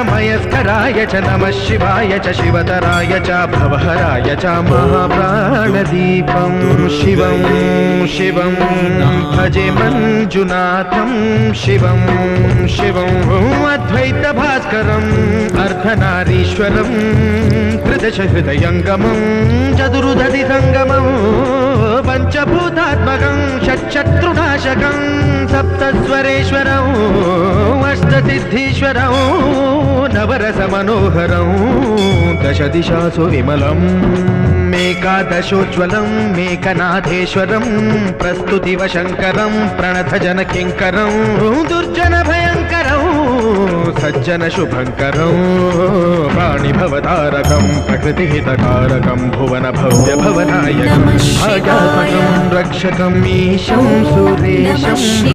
मयस्कराय च नमः शिवाय च शिवतराय च भवहराय च महाप्राणदीपं शिवं शिवं भजे मञ्जुनाथं शिवं शिवं अद्वैतभास्करम् अर्धनारीश्वरं त्रिदशहृदयङ्गमं चतुर्दधिसङ्गमं पञ्चभूतात्मकं षट्शत्रुनाशकं सप्तस्वरेश्वरं अष्टसिद्धीश्वरं नवरसमनोहरं दशदिशासु विमलम् मेकादशोज्ज्वलं मेकनाथेश्वरं प्रस्तुतिवशङ्करं प्रणतजनकिङ्करं दुर्जनभयङ्करं सज्जनशुभङ्करं प्राणिभवतारकं प्रकृतिहितकारकं भुवनभव्यभवनायकं भाग्यात्मकं रक्षकम् ईशं सुरेशम्